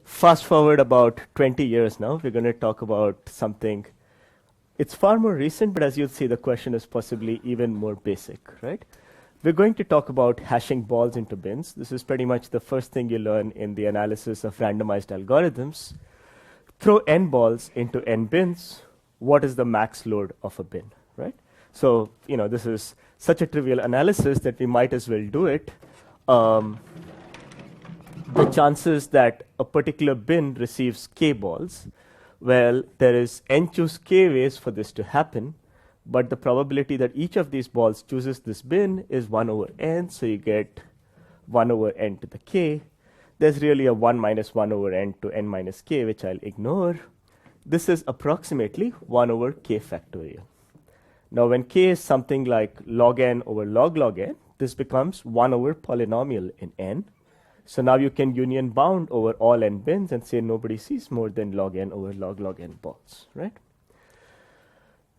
Fast forward about 20 years now, we're going to talk about something. It's far more recent, but as you'll see, the question is possibly even more basic, right? We're going to talk about hashing balls into bins. This is pretty much the first thing you learn in the analysis of randomized algorithms. Throw n balls into n bins. What is the max load of a bin, right? So, this is such a trivial analysis that we might as well do it. The chances that a particular bin receives k balls, well, there is n choose k ways for this to happen, but the probability that each of these balls chooses this bin is 1 over n, so you get 1 over n to the k. There's really a 1 minus 1 over n to n minus k, which I'll ignore. This is approximately 1 over k factorial. Now, when k is something like log n over log log n, this becomes 1 over polynomial in n. So now you can union bound over all n bins and say nobody sees more than log n over log log n balls, right?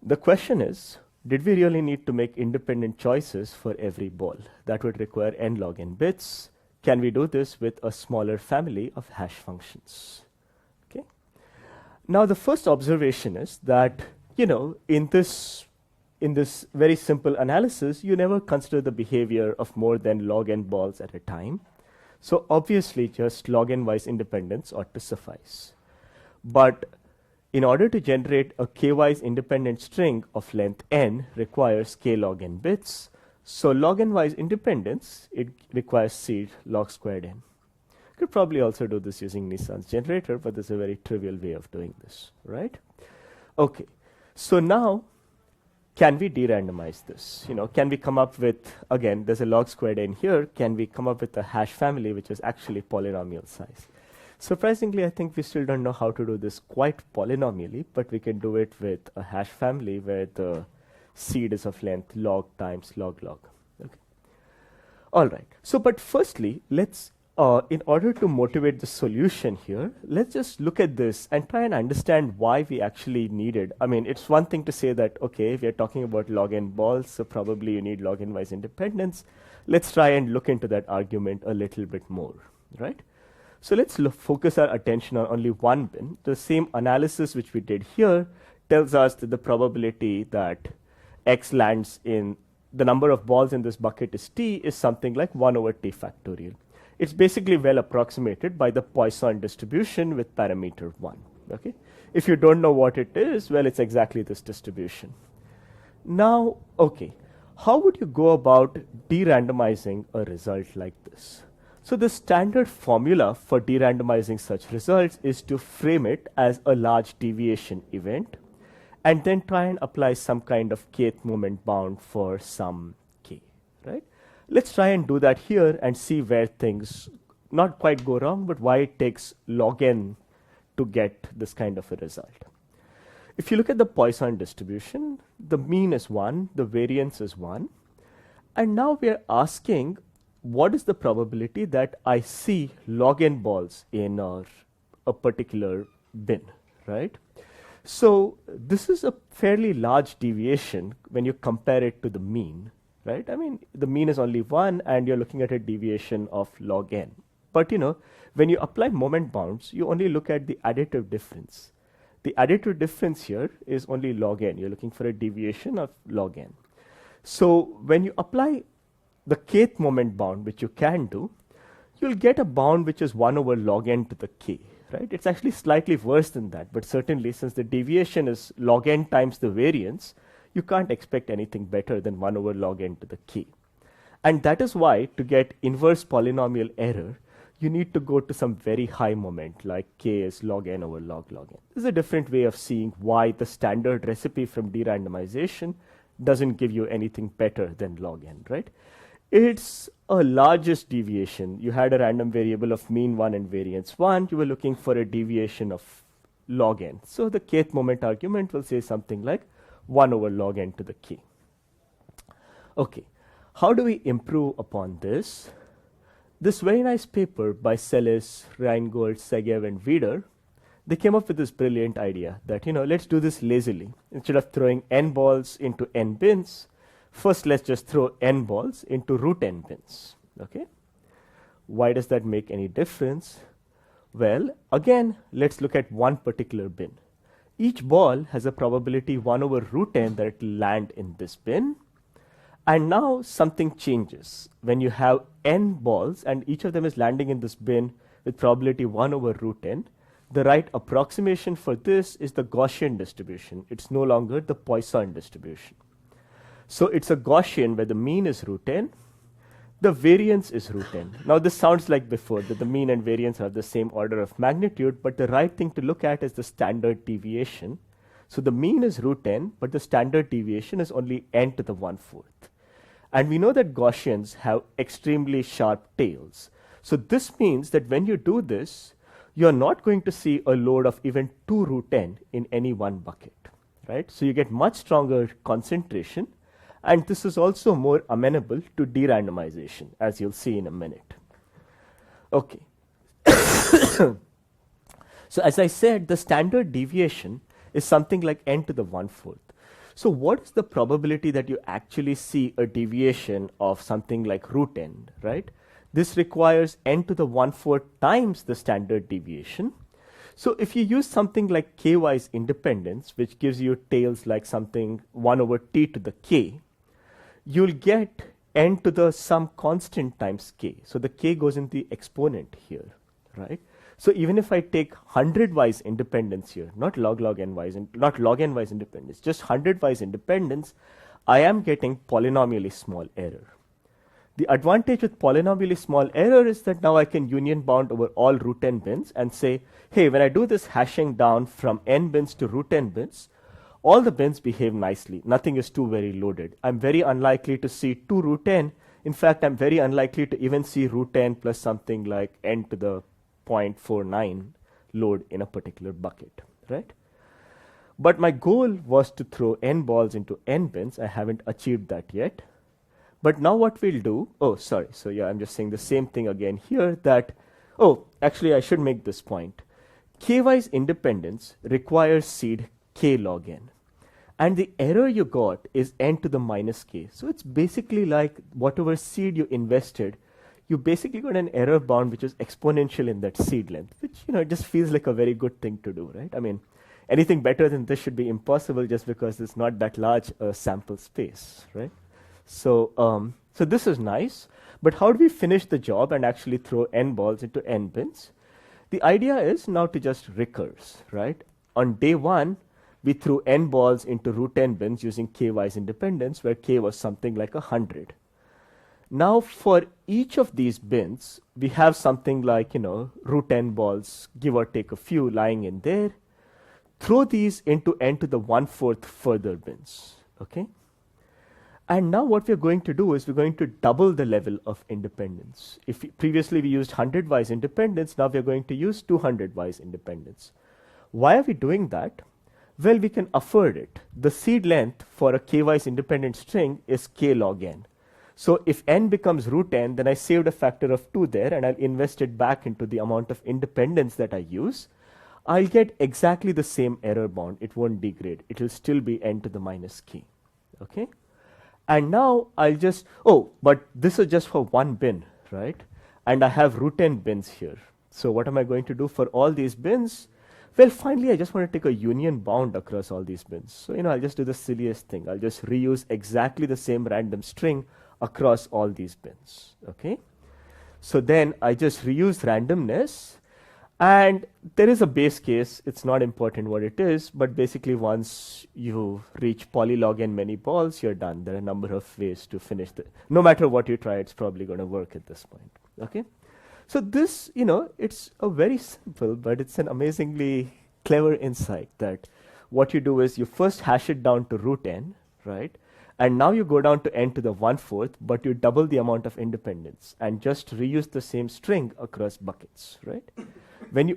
The question is, did we really need to make independent choices for every ball? That would require n log n bits. Can we do this with a smaller family of hash functions? Okay. Now the first observation is that, in this very simple analysis, you never consider the behavior of more than log n balls at a time. So obviously just log n wise independence ought to suffice. But in order to generate a k-wise independent string of length n requires k log n bits. So log n wise independence, it requires seed log squared n. Could probably also do this using Nissan's generator, but this is a very trivial way of doing this, right? Okay, so now can we de-randomize this? Can we come up with, again, there's a log squared n here, can we come up with a hash family which is actually polynomial size? Surprisingly, I think we still don't know how to do this quite polynomially, but we can do it with a hash family where the seed is of length log times log log. Okay. All right. So, but firstly, let's, in order to motivate the solution here, let's just look at this and try and understand why we actually needed. I mean, it's one thing to say that, okay, we are talking about log n balls, so probably you need log n wise independence. Let's try and look into that argument a little bit more, right? So let's focus our attention on only one bin. The same analysis which we did here tells us that the probability that x lands in the number of balls in this bucket is t is something like 1 over t factorial. It's basically well approximated by the Poisson distribution with parameter 1. Okay? If you don't know what it is, well, it's exactly this distribution. Now, okay, how would you go about de-randomizing a result like this? So the standard formula for de-randomizing such results is to frame it as a large deviation event and then try and apply some kind of kth moment bound for some k, right? Let's try and do that here and see where things not quite go wrong, but why it takes log n to get this kind of a result. If you look at the Poisson distribution, the mean is 1, the variance is 1. And now we are asking, what is the probability that I see log n balls in a particular bin, right? So this is a fairly large deviation when you compare it to the mean. Right? I mean, the mean is only 1 and you're looking at a deviation of log n. But when you apply moment bounds, you only look at the additive difference. The additive difference here is only log n. You're looking for a deviation of log n. So when you apply the kth moment bound, which you can do, you'll get a bound which is 1 over log n to the k. Right? It's actually slightly worse than that, but certainly since the deviation is log n times the variance, you can't expect anything better than 1 over log n to the k. And that is why, to get inverse polynomial error, you need to go to some very high moment, like k is log n over log log n. This is a different way of seeing why the standard recipe from de-randomization doesn't give you anything better than log n, right? It's a largest deviation. You had a random variable of mean 1 and variance 1. You were looking for a deviation of log n. So the kth moment argument will say something like 1 over log n to the k. Okay, how do we improve upon this? This very nice paper by Sellis, Reingold, Segev, and Wieder, they came up with this brilliant idea that, let's do this lazily. Instead of throwing n balls into n bins, first let's just throw n balls into root n bins. Okay? Why does that make any difference? Well, again, let's look at one particular bin. Each ball has a probability 1 over root n that it will land in this bin. And now something changes. When you have n balls and each of them is landing in this bin with probability 1 over root n, the right approximation for this is the Gaussian distribution. It's no longer the Poisson distribution. So it's a Gaussian where the mean is root n, the variance is root n. Now this sounds like before, that the mean and variance are the same order of magnitude, but the right thing to look at is the standard deviation. So the mean is root n, but the standard deviation is only n to the 1/4. And we know that Gaussians have extremely sharp tails. So this means that when you do this, you're not going to see a load of even 2 root n in any one bucket, right? So you get much stronger concentration, and this is also more amenable to de-randomization, as you'll see in a minute. Okay. So as I said, the standard deviation is something like n to the 1/4. So what is the probability that you actually see a deviation of something like root n, right? This requires n to the 1/4 times the standard deviation. So if you use something like k-wise independence, which gives you tails like something 1 over t to the k, you'll get n to the some constant times k. So the k goes in the exponent here, right? So even if I take 100-wise independence here, not log n wise, not log n wise independence, just 100-wise independence, I am getting polynomially small error. The advantage with polynomially small error is that now I can union bound over all root n bins and say, hey, when I do this hashing down from n bins to root n bins, all the bins behave nicely. Nothing is too very loaded. I'm very unlikely to see 2 root n. In fact, I'm very unlikely to even see root n plus something like n to the 0.49 load in a particular bucket, right? But my goal was to throw n balls into n bins. I haven't achieved that yet. But now what we'll do, so yeah, I'm just saying the same thing again here, that, actually I should make this point. K-wise independence requires seed k log n. And the error you got is n to the minus k. So it's basically like whatever seed you invested, you basically got an error bound which is exponential in that seed length, which, it just feels like a very good thing to do, right? I mean, anything better than this should be impossible just because it's not that large a sample space, right? So, so this is nice, but how do we finish the job and actually throw n balls into n bins? The idea is now to just recurse, right? On day 1, we threw n balls into root n bins using k-wise independence, where k was something like 100. Now for each of these bins, we have something like, root n balls, give or take a few lying in there. Throw these into n to the 1/4 further bins, okay? And now what we're going to do is we're going to double the level of independence. If previously we used 100-wise independence, now we're going to use 200-wise independence. Why are we doing that? Well, we can afford it. The seed length for a k-wise independent string is k log n. So if n becomes root n, then I saved a factor of 2 there, and I'll invest it back into the amount of independence that I use. I'll get exactly the same error bound. It won't degrade. It will still be n to the minus k, okay? And now I'll just, but this is just for one bin, right? And I have root n bins here. So what am I going to do for all these bins? Well, finally, I just want to take a union bound across all these bins. So, I'll just do the silliest thing. I'll just reuse exactly the same random string across all these bins, okay? So then I just reuse randomness. And there is a base case. It's not important what it is, but basically once you reach polylog n many balls, you're done. There are a number of ways to finish no matter what you try, it's probably going to work at this point, okay? So this, it's a very simple, but it's an amazingly clever insight that what you do is you first hash it down to root n, right? And now you go down to n to the 1/4, but you double the amount of independence and just reuse the same string across buckets, right?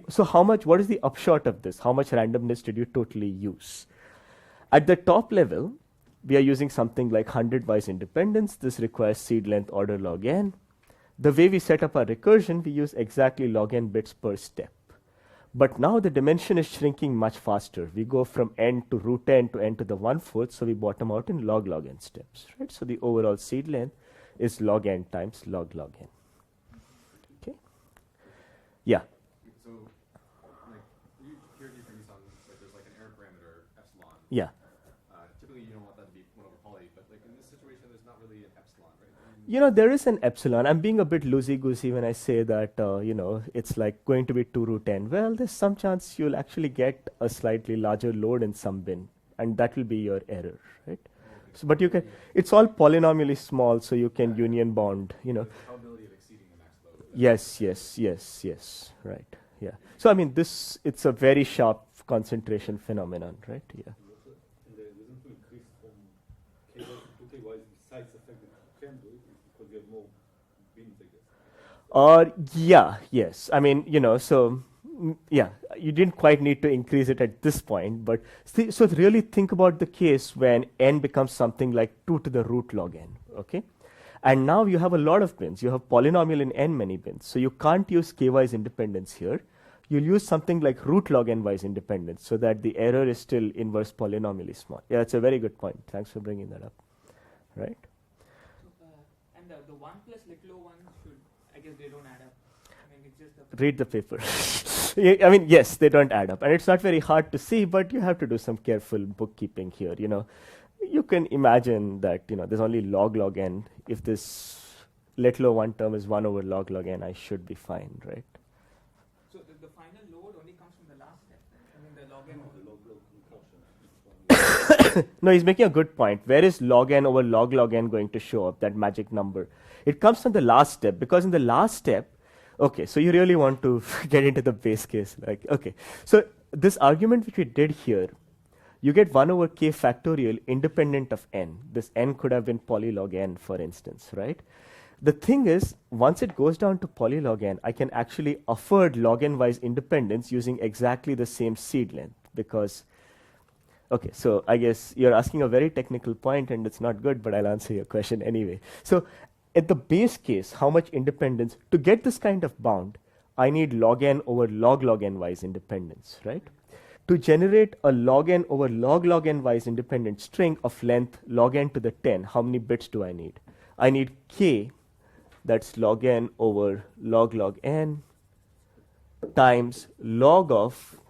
So what is the upshot of this? How much randomness did you totally use? At the top level, we are using something like 100-wise independence. This requires seed length order log n. The way we set up our recursion, we use exactly log n bits per step. But now the dimension is shrinking much faster. We go from n to root n to n to the 1/4, so we bottom out in log n steps, right? So the overall seed length is log n times log n. Okay? Yeah. So Here you can use on, like, there's like an error parameter, epsilon. Yeah. Typically you don't want that to be 1 over poly, but like in this situation there's not really an epsilon, right? You know, there is an epsilon. I'm being a bit loosey-goosey when I say that, you know, it's like going to be 2 root n. Well, there's some chance you'll actually get a slightly larger load in some bin, and that will be your error, right? So, but you can, it's all polynomially small, so you can union bound, you know. The probability of exceeding the max load. Yes, right, yeah. So, I mean, it's a very sharp concentration phenomenon, right? Yeah. And the reason to increase from KY to 2KY besides the fact that you can do it is because you have more bins, I guess. Yes. I mean, you know, so, yeah, you didn't quite need to increase it at this point, but so really think about the case when n becomes something like 2 to the root log n, okay? And now you have a lot of bins. You have polynomial in n many bins. So you can't use ky's independence here. You'll use something like root log ny's independence so that the error is still inverse polynomially small. Yeah, that's a very good point. Thanks for bringing that up, right? So, and the 1 plus little o 1 should, I guess they don't add up. I mean, it's just the Read the paper. I mean, yes, they don't add up. And it's not very hard to see, but you have to do some careful bookkeeping here, you know. You can imagine that, you know, there's only log n. If this little o1 term is 1 over log n, I should be fine, right? So the final load only comes from the last step. I mean, the log n over log. No, he's making a good point. Where is log n over log n going to show up, that magic number? It comes from the last step, because in the last step, okay, so you really want to get into the base case. Like, okay, so this argument which we did here, you get 1 over k factorial independent of n. This n could have been polylog n, for instance, right? The thing is, once it goes down to polylog n, I can actually afford log n-wise independence using exactly the same seed length, because, okay, so I guess you're asking a very technical point and it's not good, but I'll answer your question anyway. So at the base case, how much independence, to get this kind of bound, I need log n over log n-wise independence, right? To generate a log n over log n-wise independent string of length log n to the 10, how many bits do I need? I need k, that's log n over log n, times log of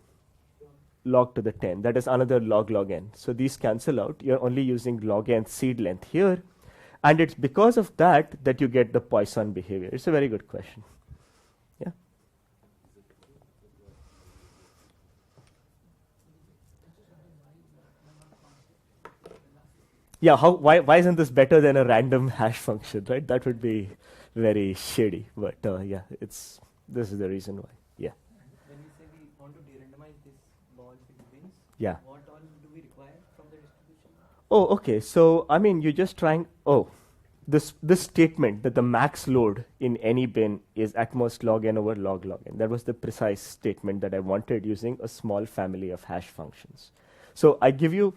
log to the 10. That is another log n. So these cancel out. You're only using log n seed length here. And it's because of that that you get the Poisson behavior. It's a very good question. Yeah. Yeah, why isn't this better than a random hash function, right? That would be very shady. But yeah, this is the reason why. Yeah. When we say we want to de-randomize this balls with bins, Yeah. what all do we require from the distribution? Oh, okay. So, I mean, you're just trying, this statement that the max load in any bin is at most log n over log n. That was the precise statement that I wanted using a small family of hash functions. So I give you,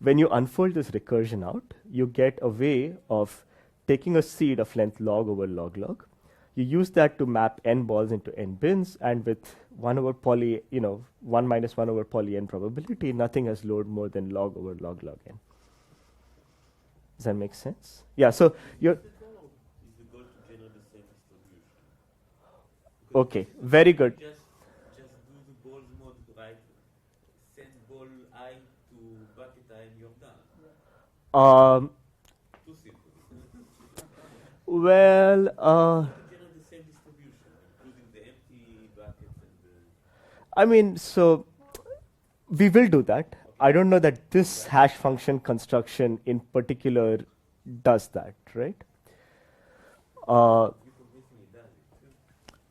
when you unfold this recursion out, you get a way of taking a seed of length log over log. You use that to map n balls into n bins, and with 1 over poly, 1 minus 1 over poly n probability, nothing has load more than log over log n. Does that make sense? Yeah, so you're... Is the goal to generate the same distribution? Okay, very good. Just do the balls mode, right? Send ball I to bucket I and you're done. Too simple. Well, Generate the same distribution, including the empty buckets and the... I mean, so we will do that. I don't know that this hash function construction in particular does that, right?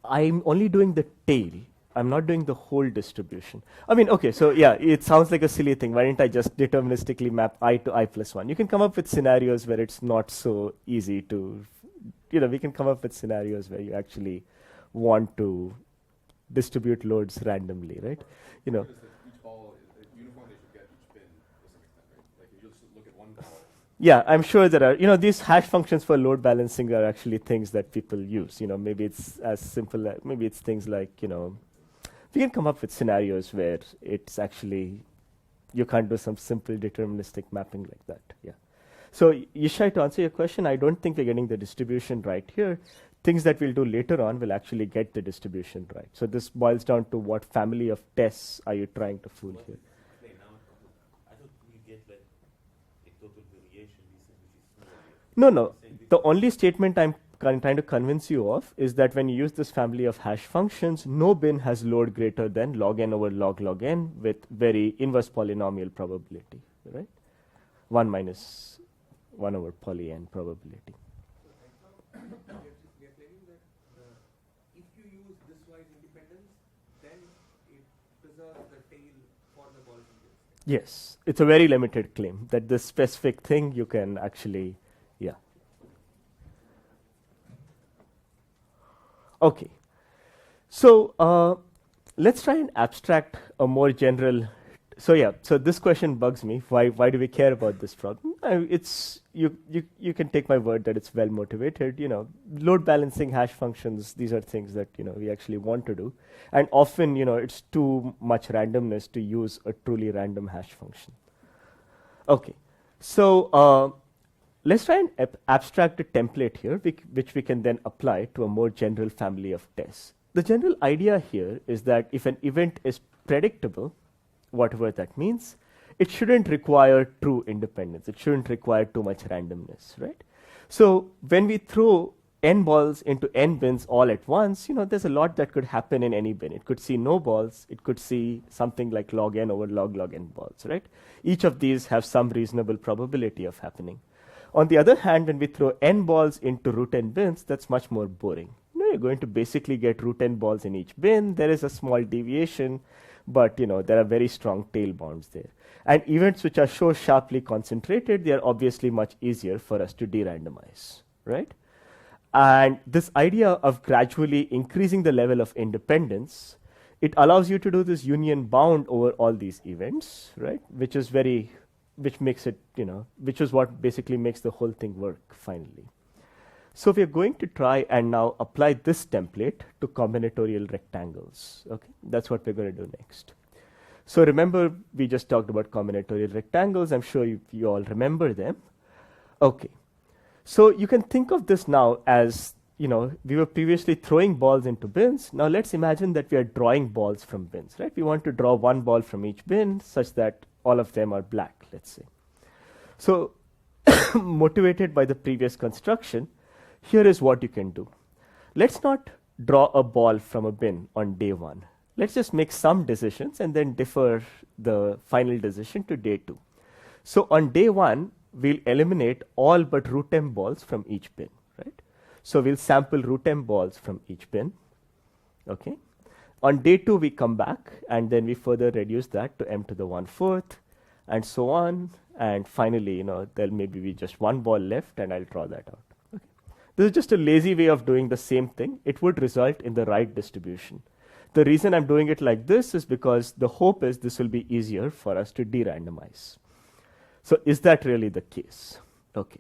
I'm only doing the tail. I'm not doing the whole distribution. I mean, okay, so yeah, it sounds like a silly thing. Why didn't I just deterministically map I to I plus 1? You can come up with scenarios where it's not so easy to, we can come up with scenarios where you actually want to distribute loads randomly, right? Each ball is uniform. They should get each bin to some extent, right? Like you just look at one ball. Yeah, I'm sure there are, these hash functions for load balancing are actually things that people use. Maybe it's as simple as, maybe it's things like, we can come up with scenarios where it's actually, you can't do some simple deterministic mapping like that, yeah. So Yishai, to answer your question, I don't think we're getting the distribution right here. things that we'll do later on will actually get the distribution right. So this boils down to what family of tests are you trying to fool here. Wait, now I thought we get like a total variation which is smaller. No. The only statement I'm trying to convince you of is that when you use this family of hash functions, no bin has load greater than log n over log n with very inverse polynomial probability, right? 1 minus 1 over poly n probability. We are claiming that if you use this wise independence, then it preserves the tail for the balls and bins. Yes, it's a very limited claim that this specific thing you can actually, yeah. Okay, so let's try and abstract a more general. So this question bugs me. Why do we care about this problem? It's you can take my word that it's well motivated. Load balancing hash functions. These are things that we actually want to do, and often it's too much randomness to use a truly random hash function. Okay, so let's try and abstract a template here, which we can then apply to a more general family of tests. The general idea here is that if an event is predictable, whatever that means, it shouldn't require true independence. It shouldn't require too much randomness, right? So when we throw n balls into n bins all at once, there's a lot that could happen in any bin. It could see no balls. It could see something like log n over log n balls, right? Each of these have some reasonable probability of happening. On the other hand, when we throw n balls into root n bins, that's much more boring. You're going to basically get root n balls in each bin. There is a small deviation, but there are very strong tail bounds there. And events which are so sharply concentrated, they are obviously much easier for us to de-randomize, right? And this idea of gradually increasing the level of independence, it allows you to do this union bound over all these events, right? Which makes it, which is what basically makes the whole thing work finally. So we're going to try and now apply this template to combinatorial rectangles. Okay, that's what we're going to do next. So remember, we just talked about combinatorial rectangles. I'm sure you all remember them. Okay, so you can think of this now as, we were previously throwing balls into bins. Now let's imagine that we are drawing balls from bins, right? We want to draw one ball from each bin such that all of them are black, let's say. So motivated by the previous construction, here is what you can do. Let's not draw a ball from a bin on day 1. Let's just make some decisions and then defer the final decision to day 2. So on day 1, we'll eliminate all but root m balls from each bin, right? So we'll sample root m balls from each bin, okay? On day 2, we come back and then we further reduce that to m to the 1/4 and so on. And finally, there'll maybe be just one ball left and I'll draw that out. This is just a lazy way of doing the same thing. It would result in the right distribution. The reason I'm doing it like this is because the hope is this will be easier for us to de-randomize. So is that really the case? Okay.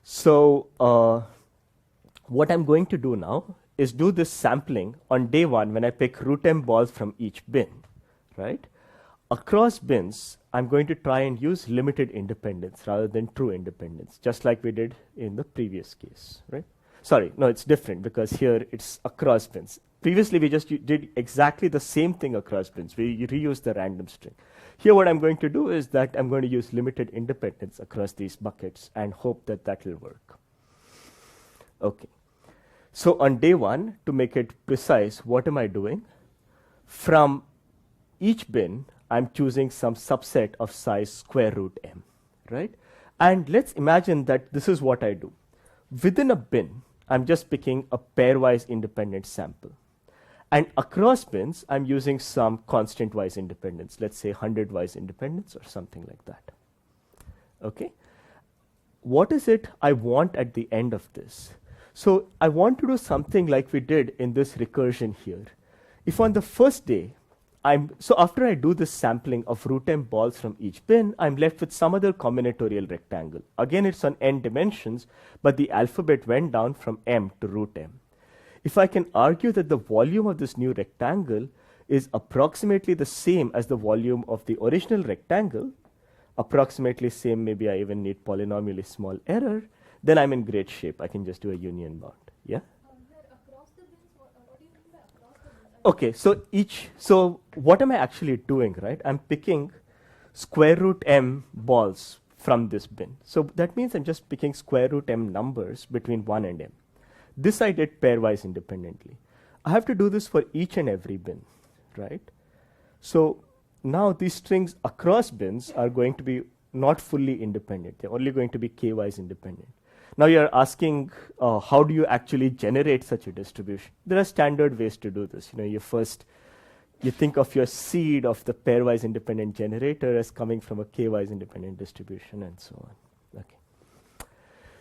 So what I'm going to do now is do this sampling on day 1 when I pick root m balls from each bin, right? Across bins, I'm going to try and use limited independence rather than true independence, just like we did in the previous case, right? Sorry, no, it's different because here it's across bins. Previously, we just did exactly the same thing across bins. We reused the random string. Here, what I'm going to do is that I'm going to use limited independence across these buckets and hope that that will work. Okay. So on day 1, to make it precise, what am I doing? From each bin, I'm choosing some subset of size square root m, right? And let's imagine that this is what I do. Within a bin, I'm just picking a pairwise independent sample. And across bins, I'm using some constant-wise independence, let's say 100-wise independence or something like that. Okay? What is it I want at the end of this? So I want to do something like we did in this recursion here. If on the first day, so after I do this sampling of root m balls from each bin, I'm left with some other combinatorial rectangle. Again, it's on n dimensions, but the alphabet went down from m to root m. If I can argue that the volume of this new rectangle is approximately the same as the volume of the original rectangle, approximately same, maybe I even need polynomially small error, then I'm in great shape. I can just do a union bound. Yeah? Okay, so what am I actually doing, right? I'm picking square root m balls from this bin. So that means I'm just picking square root m numbers between 1 and m. This I did pairwise independently. I have to do this for each and every bin, right? So now these strings across bins are going to be not fully independent. They're only going to be k-wise independent. Now you're asking, how do you actually generate such a distribution? There are standard ways to do this. You think of your seed of the pairwise independent generator as coming from a k-wise independent distribution and so on. Okay.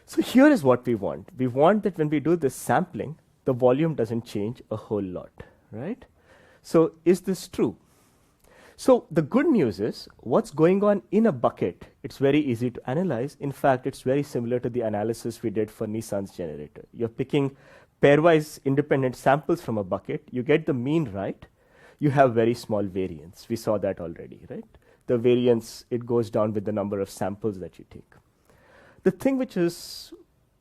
So here is what we want. We want that when we do this sampling, the volume doesn't change a whole lot, right? So is this true? So the good news is what's going on in a bucket, it's very easy to analyze. In fact, it's very similar to the analysis we did for Nissan's generator. You're picking pairwise independent samples from a bucket. You get the mean right. You have very small variance. We saw that already, right? The variance, it goes down with the number of samples that you take. The thing which is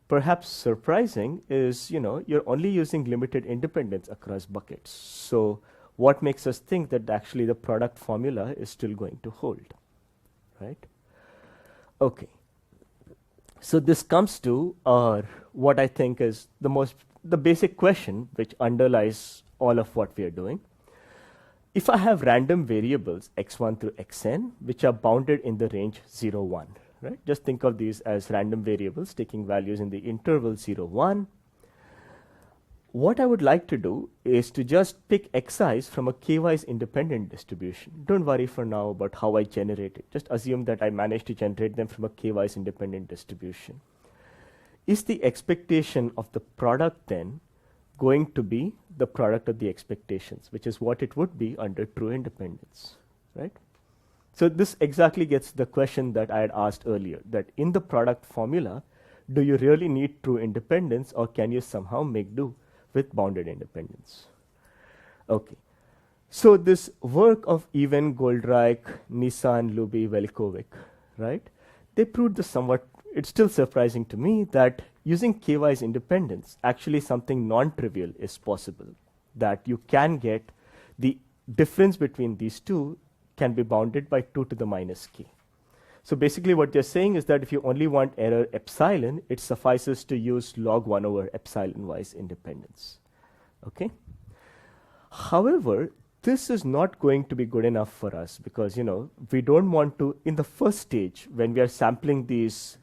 perhaps surprising is, you're only using limited independence across buckets. So what makes us think that actually the product formula is still going to hold, right? Okay. So this comes to what I think is the basic question which underlies all of what we are doing. If I have random variables x1 through xn, which are bounded in the range 0, 1, right? Just think of these as random variables taking values in the interval 0, 1. What I would like to do is to just pick xi's from a k-wise independent distribution. Don't worry for now about how I generate it. Just assume that I managed to generate them from a k-wise independent distribution. Is the expectation of the product then going to be the product of the expectations, which is what it would be under true independence, right? So this exactly gets the question that I had asked earlier, that in the product formula, do you really need true independence, or can you somehow make do with bounded independence? Okay. So this work of Even, Goldreich, Nissan, Luby, Velikovic, right? They proved this somewhat. It's still surprising to me that using k-wise independence, actually something non-trivial is possible, that you can get the difference between these two can be bounded by 2 to the minus k. So basically what they're saying is that if you only want error epsilon, it suffices to use log 1 over epsilon-wise independence. Okay? However, this is not going to be good enough for us because, we don't want to, in the first stage, when we are sampling these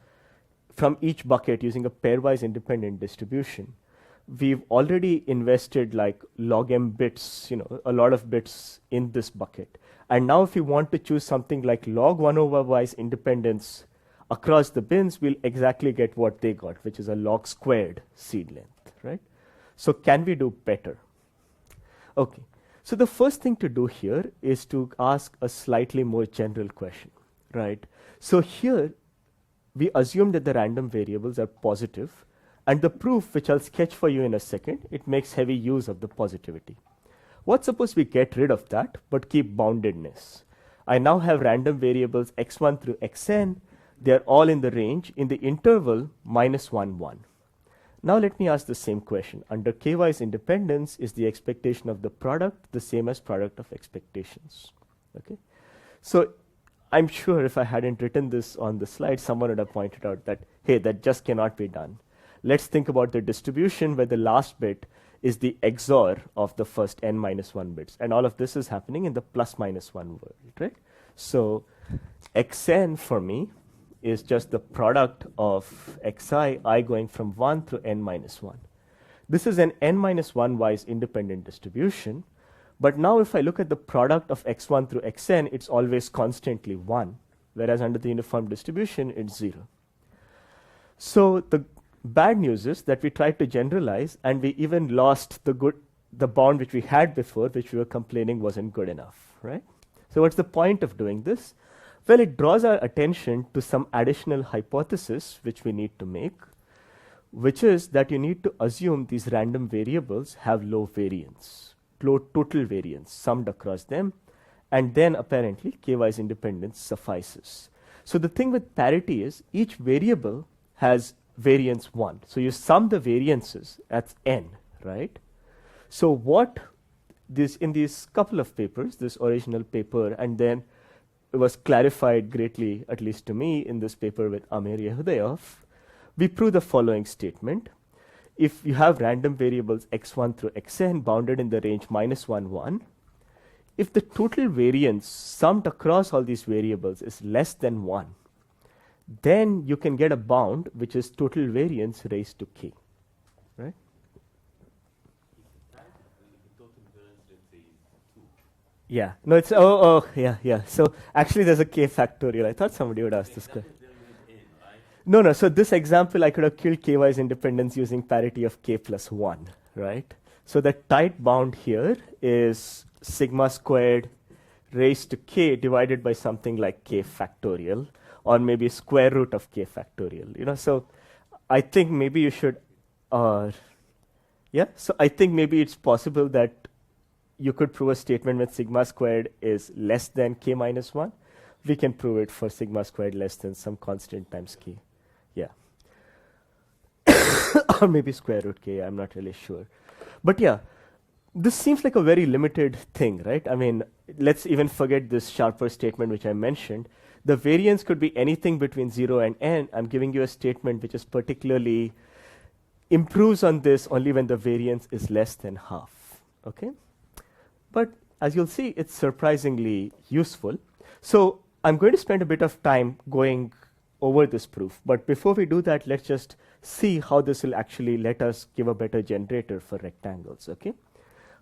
from each bucket using a pairwise independent distribution, we've already invested like log m bits, a lot of bits in this bucket. And now if we want to choose something like log 1 over wise independence across the bins, we'll exactly get what they got, which is a log squared seed length, right? So can we do better? Okay. So the first thing to do here is to ask a slightly more general question, right? So here, we assume that the random variables are positive, and the proof, which I'll sketch for you in a second, it makes heavy use of the positivity. What suppose we get rid of that, but keep boundedness? I now have random variables x1 through xn. They're all in the range in the interval -1, 1. Now let me ask the same question. Under k-wise independence, is the expectation of the product the same as product of expectations? Okay. So I'm sure if I hadn't written this on the slide, someone would have pointed out that, hey, that just cannot be done. Let's think about the distribution where the last bit is the XOR of the first n-1 bits. And all of this is happening in the +-1 world, right? So xn for me is just the product of xi, I going from 1 through n-1. This is an n-1 wise independent distribution. But now if I look at the product of x1 through xn, it's always constantly 1, whereas under the uniform distribution, it's 0. So the bad news is that we tried to generalize, and we even lost the bound which we had before, which we were complaining wasn't good enough, right? So what's the point of doing this? Well, it draws our attention to some additional hypothesis which we need to make, which is that you need to assume these random variables have low variance, low total variance summed across them, and then apparently k-wise independence suffices. So the thing with parity is each variable has variance 1. So you sum the variances, that's n, right? So what in these couple of papers, this original paper, and then it was clarified greatly, at least to me, in this paper with Amir Yehudayev, we prove the following statement. If you have random variables x1 through xn bounded in the range -1, 1, if the total variance summed across all these variables is less than 1, then you can get a bound which is total variance raised to k, right? The total variance, let's say, is 2. Yeah. No, it's yeah. So actually, there's a k factorial. I thought somebody would ask this question. No. So this example, I could have killed ky's independence using parity of k plus 1, right? So the tight bound here is sigma squared raised to k divided by something like k factorial, or maybe square root of k factorial. So I think maybe you should, So I think maybe it's possible that you could prove a statement when sigma squared is less than k minus 1. We can prove it for sigma squared less than some constant times k. Yeah. Or maybe square root k, I'm not really sure. But yeah, this seems like a very limited thing, right? I mean, let's even forget this sharper statement which I mentioned. The variance could be anything between 0 and n. I'm giving you a statement which is particularly improves on this only when the variance is less than half, okay? But as you'll see, it's surprisingly useful. So I'm going to spend a bit of time going over this proof. But before we do that, let's just see how this will actually let us give a better generator for rectangles, okay?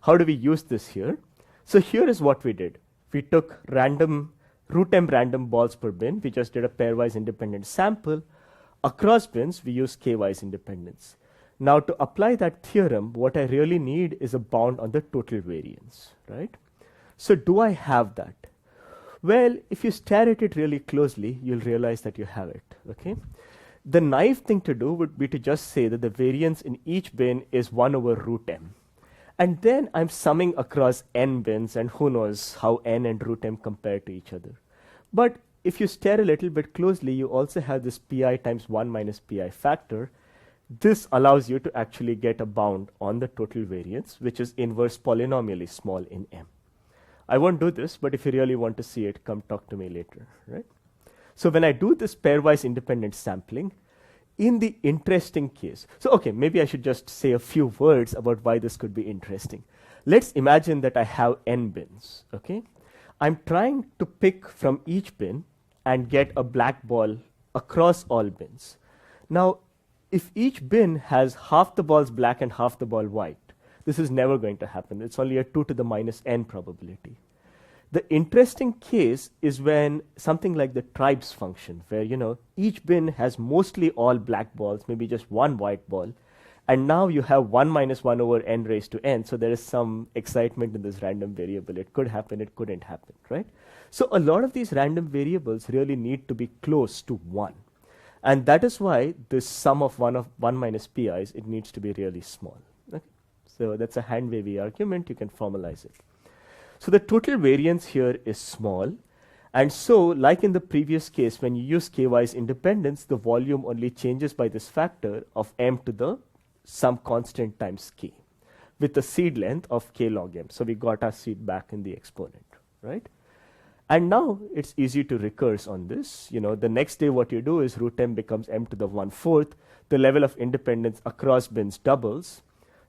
How do we use this here? So here is what we did. We took root m random balls per bin. We just did a pairwise independent sample. Across bins, we use k-wise independence. Now to apply that theorem, what I really need is a bound on the total variance, right? So do I have that? Well, if you stare at it really closely, you'll realize that you have it, okay? The naive thing to do would be to just say that the variance in each bin is 1 over root m. And then I'm summing across n bins, and who knows how n and root m compare to each other. But if you stare a little bit closely, you also have this pi times 1 minus pi factor. This allows you to actually get a bound on the total variance, which is inverse polynomially small in m. I won't do this, but if you really want to see it, come talk to me later, right? So when I do this pairwise independent sampling, in the interesting case, so okay, maybe I should just say a few words about why this could be interesting. Let's imagine that I have n bins, okay? I'm trying to pick from each bin and get a black ball across all bins. Now, if each bin has half the balls black and half the ball white, this is never going to happen. It's only a 2 to the minus n probability. The interesting case is when something like the tribes function, where each bin has mostly all black balls, maybe just one white ball, and now you have 1 minus 1 over n raised to n, so there is some excitement in this random variable. It could happen, it couldn't happen, right? So a lot of these random variables really need to be close to 1. And that is why this sum of 1 minus pi's, it needs to be really small. Okay? So that's a hand-wavy argument. You can formalize it. So the total variance here is small. And so, like in the previous case, when you use k-wise independence, the volume only changes by this factor of m to the some constant times k, with the seed length of k log m. So we got our seed back in the exponent, right? And now it's easy to recurse on this. The next day what you do is root m becomes m to the 1/4. The level of independence across bins doubles.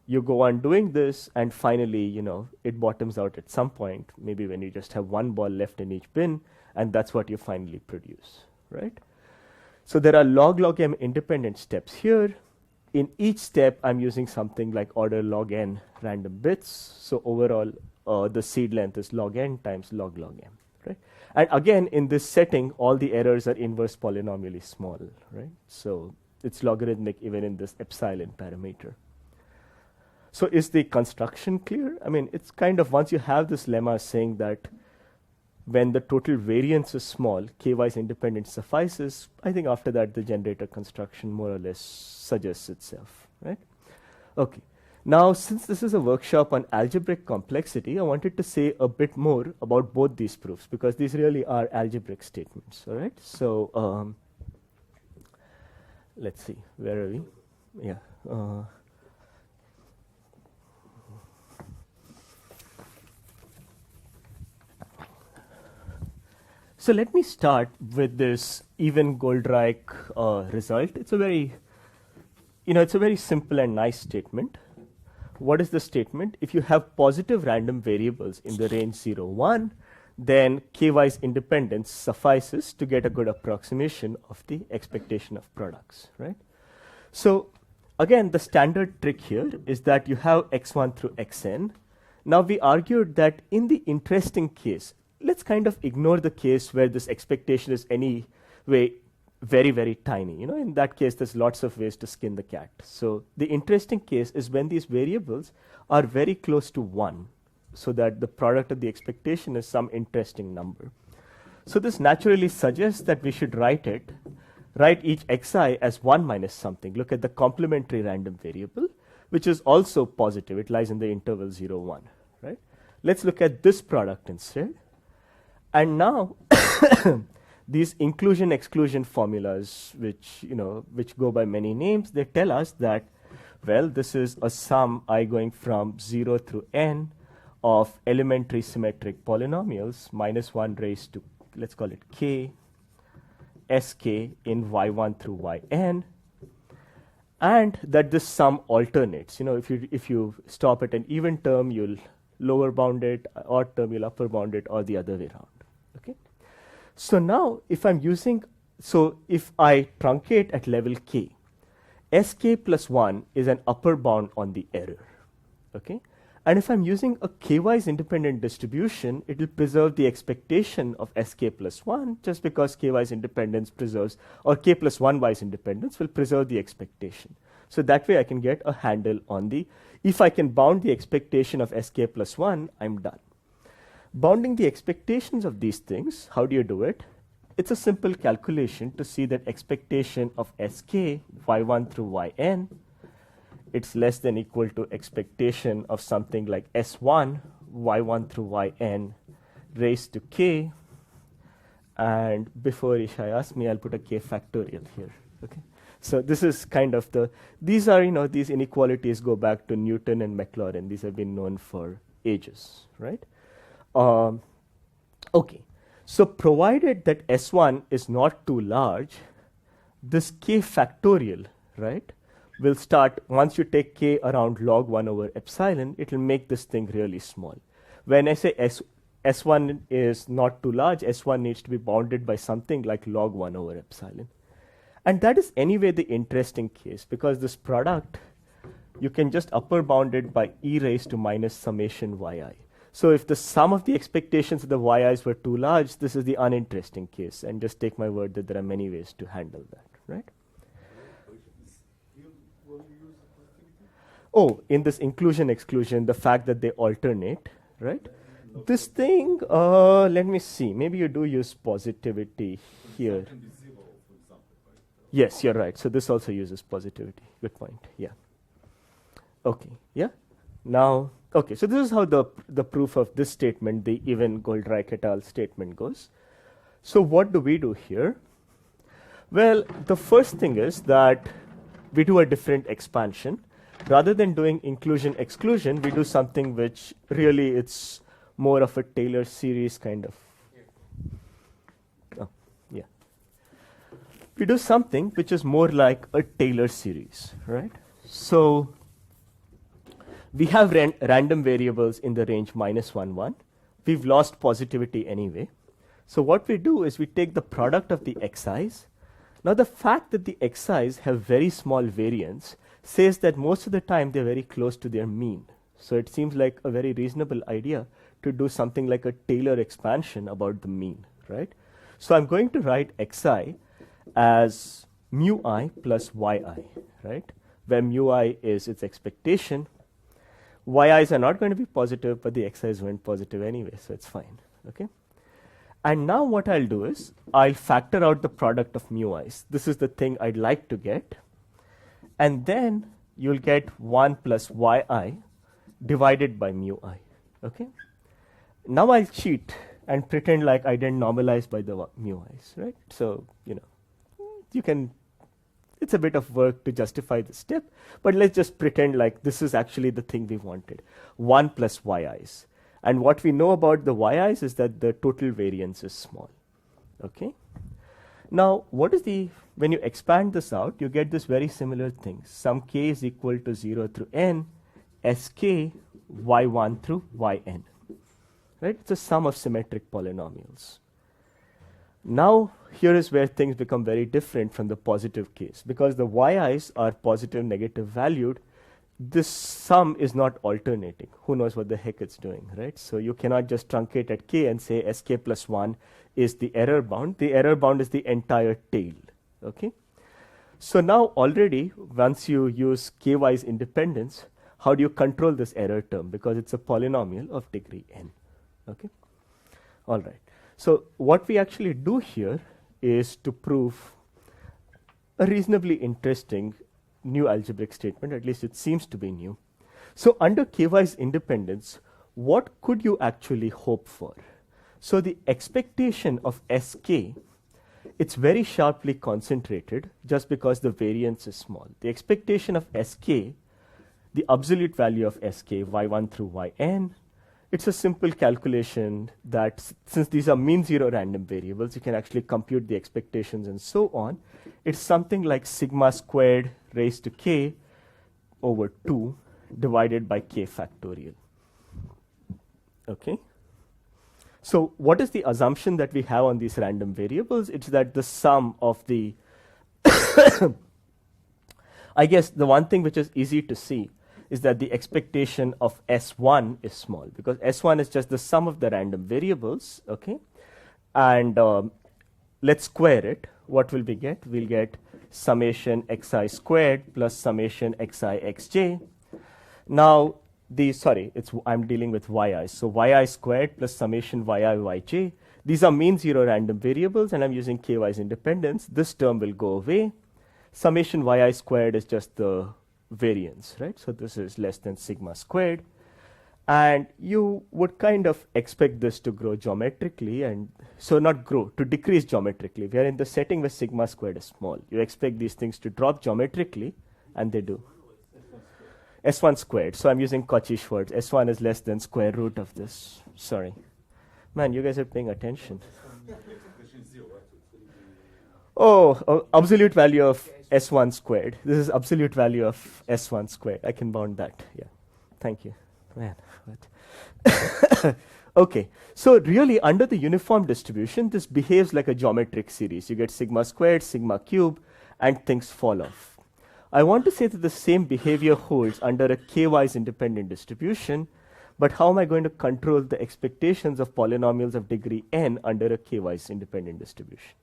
You go on doing this, and finally, it bottoms out at some point, maybe when you just have one ball left in each bin, and that's what you finally produce, right? So there are log m independent steps here. In each step, I'm using something like order log n random bits. So overall, the seed length is log n times log m, right? And again, in this setting, all the errors are inverse polynomially small, right? So it's logarithmic even in this epsilon parameter. So is the construction clear? I mean, it's kind of, once you have this lemma saying that when the total variance is small, k-wise independence suffices, I think after that the generator construction more or less suggests itself, right? Okay. Now, since this is a workshop on algebraic complexity, I wanted to say a bit more about both these proofs, because these really are algebraic statements, all right? So let's see, where are we? Yeah. So let me start with this even Goldreich result. It's a very, it's a very simple and nice statement. What is the statement? If you have positive random variables in the range 0, 1, then k-wise independence suffices to get a good approximation of the expectation of products, right? So again, the standard trick here is that you have x1 through xn. Now we argued that in the interesting case, let's kind of ignore the case where this expectation is anyway very, very tiny. In that case, there's lots of ways to skin the cat. So the interesting case is when these variables are very close to 1, so that the product of the expectation is some interesting number. So this naturally suggests that we should write each xi as 1 minus something. Look at the complementary random variable, which is also positive. It lies in the interval 0, 1, right? Let's look at this product instead. And now these inclusion-exclusion formulas, which go by many names, they tell us that, well, this is a sum I going from 0 through n of elementary symmetric polynomials minus 1 raised to, let's call it k, sk in y1 through yn, and that this sum alternates. If you stop at an even term, you'll lower bound it, odd term, you'll upper bound it, or the other way around. Okay. So now, if I truncate at level k, sk plus 1 is an upper bound on the error. Okay. And if I'm using a k-wise independent distribution, it will preserve the expectation of sk plus 1, just because k-wise independence preserves, or k plus 1 wise independence will preserve the expectation. So that way I can get a handle on if I can bound the expectation of sk plus 1, I'm done. Bounding the expectations of these things, how do you do it? It's a simple calculation to see that expectation of sk, y1 through yn, it's less than equal to expectation of something like S1, y1 through yn raised to k. And before Ishai asks me, I'll put a k factorial here. Okay. So this is kind of these inequalities go back to Newton and Maclaurin. These have been known for ages, right? Okay. So provided that S1 is not too large, this k factorial, right, will start, once you take k around log 1 over epsilon, it will make this thing really small. When I say S1 is not too large, S1 needs to be bounded by something like log 1 over epsilon. And that is anyway the interesting case, because this product, you can just upper bound it by e raised to minus summation yi. So if the sum of the expectations of the yi's were too large, this is the uninteresting case. And just take my word that there are many ways to handle that, right? Oh, in this inclusion-exclusion, the fact that they alternate, right? This thing, let me see. Maybe you do use positivity here. Yes, you're right. So this also uses positivity. Good point. Yeah. Okay. Yeah. Now, okay. So this is how the proof of this statement, the even Goldreich et al. Statement goes. So what do we do here? Well, the first thing is that we do a different expansion. Rather than doing inclusion-exclusion, we do something which really it's more of a Taylor series kind of. Yeah. We do something which is more like a Taylor series, right? So we have random variables in the range minus 1, 1. We've lost positivity anyway. So what we do is we take the product of the xi's. Now the fact that the xi's have very small variance says that most of the time they're very close to their mean. So it seems like a very reasonable idea to do something like a Taylor expansion about the mean, right? So I'm going to write xi as mu I plus yi, right? Where mu I is its expectation. Yi's are not going to be positive, but the xi's went positive anyway, so it's fine, okay? And now what I'll do is I'll factor out the product of mu i's. This is the thing I'd like to get. And then you'll get 1 plus yi divided by mu I, okay? Now I'll cheat and pretend like I didn't normalize by the mu i's, right? So, it's a bit of work to justify the step, but let's just pretend like this is actually the thing we wanted, 1 plus yi's. And what we know about the yi's is that the total variance is small, Okay. Now, what is when you expand this out, you get this very similar thing. Sum k is equal to 0 through n, sk y1 through yn. Right? It's a sum of symmetric polynomials. Now, here is where things become very different from the positive case. Because the yi's are positive, negative valued, this sum is not alternating. Who knows what the heck it's doing, right? So you cannot just truncate at k and say sk plus 1 is the error bound. The error bound is the entire tail, okay? So now already, once you use ky's independence, how do you control this error term? Because it's a polynomial of degree n, okay? All right. So what we actually do here is to prove a reasonably interesting new algebraic statement, at least it seems to be new. So under ky's independence, what could you actually hope for? So the expectation of sk, it's very sharply concentrated just because the variance is small. The expectation of sk, the absolute value of sk, y1 through yn, it's a simple calculation that since these are mean zero random variables, you can actually compute the expectations and so on. It's something like sigma squared raised to k over 2 divided by k factorial. Okay. So what is the assumption that we have on these random variables? It's that the sum of the I guess the one thing which is easy to see is that the expectation of S1 is small, because S1 is just the sum of the random variables, okay? And let's square it. What will we get? We'll get summation xi squared plus summation xi xj. Now, I'm dealing with yi. So yi squared plus summation yi yj. These are mean zero random variables, and I'm using ky's independence. This term will go away. Summation yi squared is just the variance, right? So this is less than sigma squared. And you would kind of expect this to grow geometrically, and so not grow, to decrease geometrically. We are in the setting where sigma squared is small. You expect these things to drop geometrically, and they do. S1 squared. So I'm using Cauchy-Schwarz. S1 is less than square root of this. Sorry. Man, you guys are paying attention. Oh, absolute value of S1 squared. This is absolute value of S1 squared. I can bound that. Yeah. Thank you. Man, what? Okay. So really, under the uniform distribution, this behaves like a geometric series. You get sigma squared, sigma cube, and things fall off. I want to say that the same behavior holds under a k-wise independent distribution, but how am I going to control the expectations of polynomials of degree n under a k-wise independent distribution?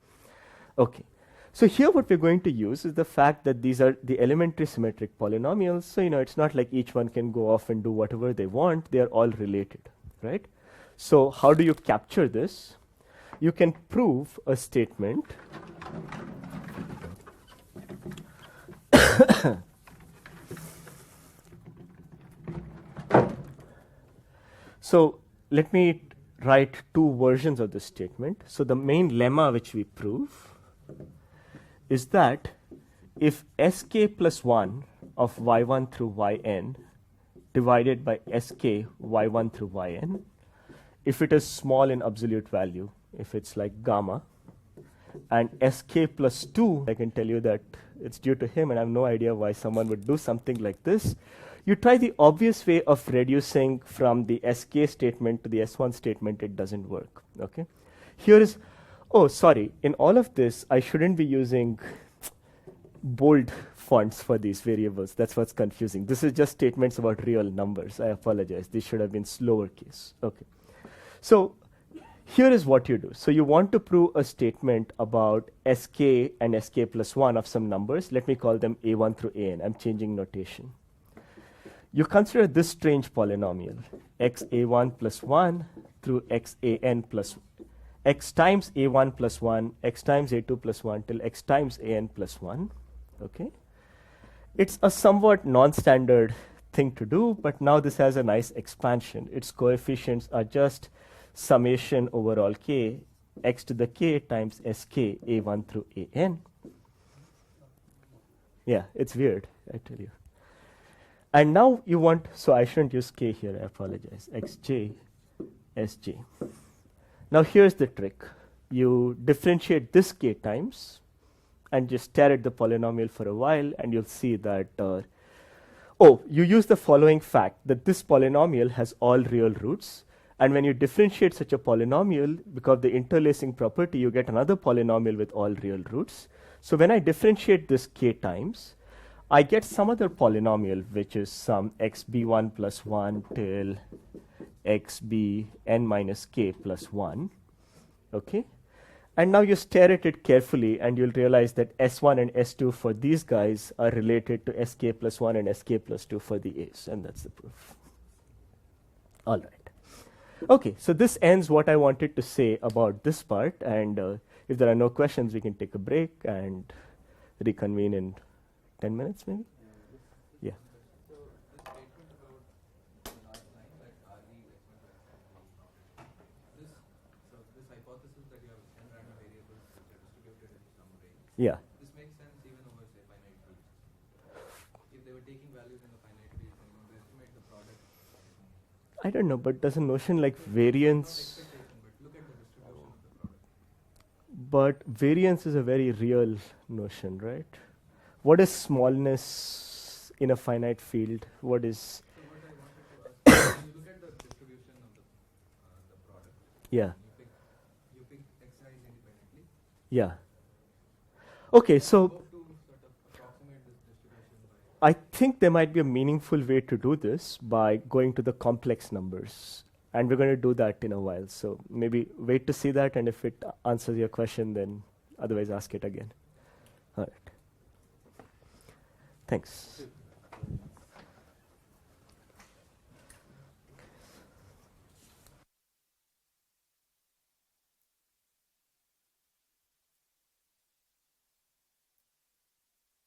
Okay. So here what we're going to use is the fact that these are the elementary symmetric polynomials. So, it's not like each one can go off and do whatever they want. They are all related, right? So how do you capture this? You can prove a statement So let me write two versions of this statement. So the main lemma which we prove is that if sk plus 1 of y1 through yn divided by sk y1 through yn, if it is small in absolute value, if it's like gamma, and sk plus 2, I can tell you that it's due to him, and I have no idea why someone would do something like this. You try the obvious way of reducing from the sk statement to the s1 statement, it doesn't work, okay? Here is, oh, sorry, in all of this, I shouldn't be using bold fonts for these variables. That's what's confusing. This is just statements about real numbers. I apologize. These should have been lowercase. Okay. So here is what you do. So you want to prove a statement about sk and sk plus 1 of some numbers. Let me call them a1 through an. I'm changing notation. You consider this strange polynomial, xa1 plus 1 through xan plus x times a1 plus 1, x times a2 plus 1 till x times an plus 1. Okay. It's a somewhat non-standard thing to do, but now this has a nice expansion. Its coefficients are just summation over all k, x to the k times sk a1 through an. Yeah, it's weird, I tell you. And now you want, so I shouldn't use k here, I apologize, xj, sj. Now here's the trick. you differentiate this k times and just stare at the polynomial for a while, and you'll see that, you use the following fact, that this polynomial has all real roots. And when you differentiate such a polynomial, because of the interlacing property, you get another polynomial with all real roots. So when I differentiate this k times, I get some other polynomial, which is some xb1 plus 1 till xbn minus k plus 1. Okay? And now you stare at it carefully, and you'll realize that S1 and S2 for these guys are related to Sk plus 1 and Sk plus 2 for the A's, and that's the proof. All right. Okay, so this ends what I wanted to say about this part, and if there are no questions, we can take a break and reconvene in 10 minutes maybe? Yeah. So the statement about the last line, that RV this hypothesis that you have n random variables which are distributed in some range. Yeah. This makes sense even over say finite fields. If they were taking values in the finite fields and you want to estimate the product. I don't know, but does a notion like variance, Not expectation, but look at the distribution of the product. but variance is a very real notion, right? What is smallness in a finite field? What is, So what I wanted to ask, when you look at the distribution of the product, yeah, you pick xi's independently. yeah. Okay, so Hope to sort of approximate this distribution by. I think there might be a meaningful way to do this by going to the complex numbers. And we're going to do that in a while. So maybe wait to see that, and if it answers your question, then otherwise ask it again. All right. Thanks.